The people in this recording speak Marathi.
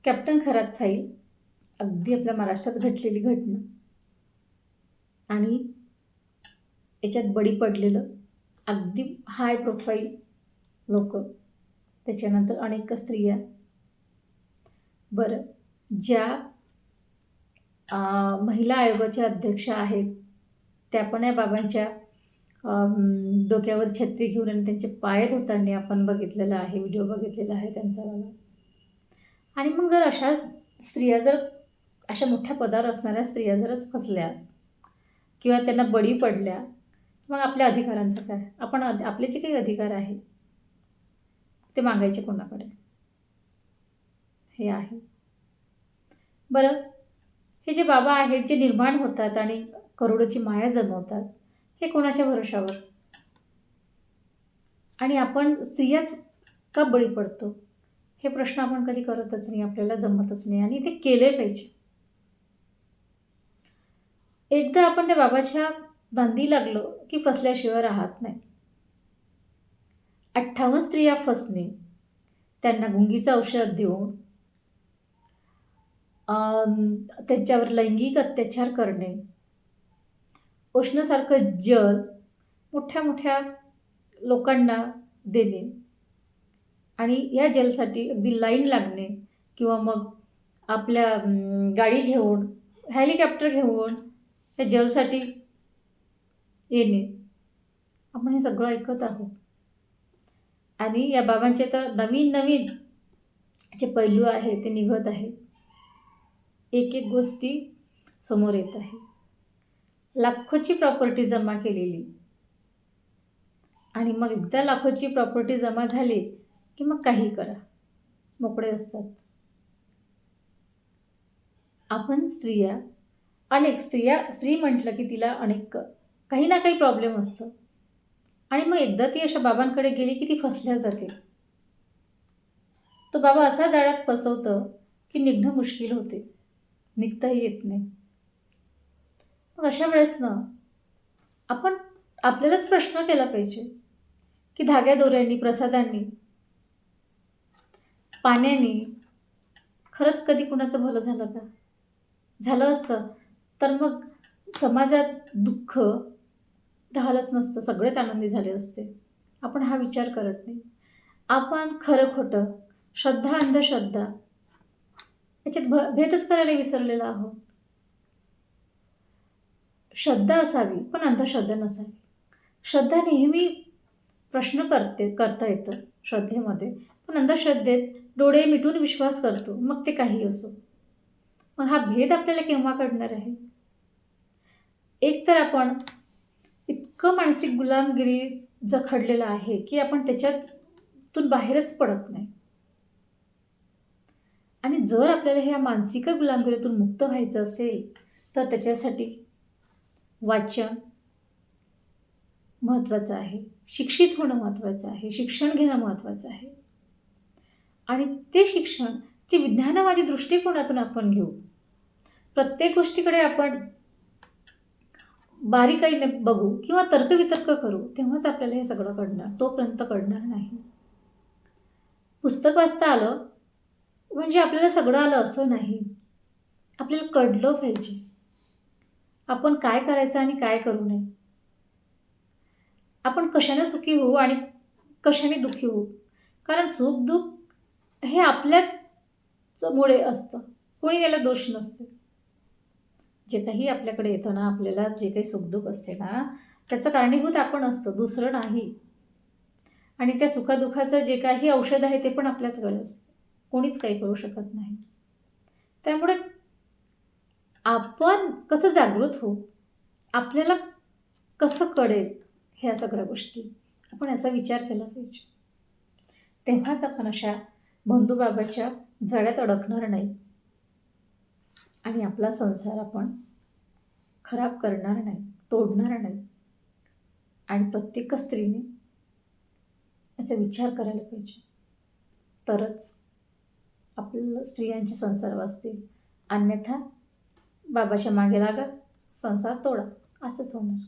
कॅप्टन खरात फाईल अगदी आपल्या महाराष्ट्रात घडलेली घटना आणि याच्यात बळी पडलेलं अगदी हाय प्रोफाईल लोक, त्याच्यानंतर अनेक स्त्रिया. बरं, ज्या महिला आयोगाच्या अध्यक्षा आहेत त्या पण या बाबांच्या डोक्यावर छत्री घेऊन आणि त्यांचे पाय धुताना आपण बघितलेलं आहे, व्हिडिओ बघितलेला आहे त्यांचा वाला. आणि मग जर अशा स्त्रिया, जर अशा मोठ्या पदावर असणाऱ्या स्त्रिया जरच फसल्या किंवा त्यांना बळी पडल्या, मग आपल्या अधिकारांचं काय? आपण आपले जे काही अधिकार आहे ते मागायचे कोणाकडे? हे आहे. बरं, हे जे बाबा आहेत, जे निर्माण होतात आणि करोडोची माया जमवतात, हे कोणाच्या भरोशावर? आणि आपण स्त्रियाच का बळी पडतो? हे प्रश्न आपण कधी करतच नाही, आपल्याला जमतच नाही आणि ते केले पाहिजे. एकदा आपण त्या बाबाच्या नांदी लागलो की फसल्याशिवाय राहत नाही. 58 स्त्रिया फसणे, त्यांना गुंगीचं औषध देऊन त्यांच्यावर लैंगिक अत्याचार करणे, उष्णसारखं जल मोठ्या मोठ्या लोकांना देणे आणि या जलसाठी अगदी लाईन लागणे किंवा मग आपल्या गाडी घेऊन, हेलिकॉप्टर घेऊन या जलसाठी येणे, आपण हे सगळं ऐकत आहोत. आणि या बाबांचे तर नवीन नवीन जे पैलू आहे ते निघत आहे. एक एक गोष्टी समोर येत आहे. लाखोची प्रॉपर्टी जमा केलेली आणि मग एकदा लाखोची प्रॉपर्टी जमा झाली की मग काही करा, मोकळे असतात. आपण स्त्रिया, अनेक स्त्री म्हटलं की तिला अनेक काही ना काही प्रॉब्लेम असतं आणि मग एकदा ती अशा बाबांकडे गेली की ती फसल्या जाते. तो बाबा असा जाळ्यात फसवतं की निघणं मुश्किल होते, निघताही येत नाही. मग अशा वेळेस ना आपण आपल्यालाच प्रश्न केला पाहिजे की धाग्या दोऱ्यांनी, प्रसादांनी, पाण्याने खरंच कधी कुणाचं भलं झालं का? झालं असतं तर मग समाजात दुःख राहिलंच नसतं, सगळेच आनंदी झाले असते. आपण हा विचार करत नाही. आपण खरं खोटं, श्रद्धा अंधश्रद्धा याच्यात भेदच करायला विसरलेलो आहोत. श्रद्धा असावी पण अंधश्रद्धा नसावी. श्रद्धा नेहमी प्रश्न करता येतं श्रद्धेमध्ये, पण अंधश्रद्धेत डोळे मिटून विश्वास करतो, मग ते काही असो. मग हा भेद आपल्याला केव्हा कळणार आहे? एक तर आपण इतकं मानसिक गुलामगिरी जखडलेलं आहे की आपण त्याच्यातून बाहेरच पडत नाही. आणि जर आपल्याला ह्या मानसिक गुलामगिरीतून मुक्त व्हायचं असेल तर त्याच्यासाठी वाचन महत्त्वाचं आहे, शिक्षित होणं महत्त्वाचं आहे, शिक्षण घेणं महत्त्वाचं आहे. आणि ते शिक्षण जे विज्ञानवादी दृष्टिकोनातून आपण घेऊ, प्रत्येक गोष्टीकडे आपण बारीकाईने बघू किंवा तर्कवितर्क करू, तेव्हाच आपल्याला हे सगळं कळणार, तोपर्यंत कळणार नाही. पुस्तक वाचता आलं म्हणजे आपल्याला सगळं आलं असं नाही. आपल्याला कळलं पाहिजे आपण काय करायचं आणि काय करू नये, आपण कशाने सुखी होऊ आणि कशाने दुःखी होऊ. कारण सुख दुःख हे आपल्याच मुळे असतं, कोणी याला दोष नसते. जे काही आपल्याकडे येतं ना, आपल्याला जे काही सुखदुःख असते ना, त्याचं कारणीभूत आपण असतो, दुसरं नाही. आणि त्या सुखदुःखाचं जे काही औषध आहे ते पण आपल्याचकडे असतं, कोणीच काही करू शकत नाही. त्यामुळे आपण कसं जागृत होऊ, आपल्याला कसं कळेल ह्या सगळ्या गोष्टी, आपण याचा विचार केला पाहिजे. तेव्हाच आपण अशा बंधुबाबाच्या जाळ्यात अडकणार नाही आणि आपला संसार आपण खराब करणार नाही, तोडणार नाही. आणि प्रत्येक स्त्रीने याचा विचार करायला पाहिजे, तरच आपल्याला स्त्रियांचे संसार वाचतील. अन्यथा बाबाच्या मागे लागा, संसार तोडा, असंच होणार.